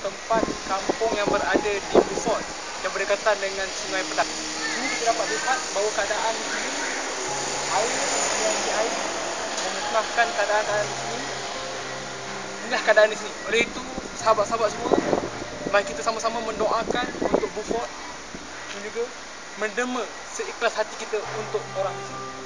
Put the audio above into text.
tempat kampung yang berada di Beaufort yang berdekatan dengan Sungai Pedang. Sini kita dapat lihat bahawa keadaan di sini, air menjadi air memusnahkan keadaan di sini. Inilah keadaan di sini. Oleh itu, sahabat-sahabat semua, mari kita sama-sama mendoakan untuk Beaufort dan juga mendema seikhlas hati kita untuk orang di sini.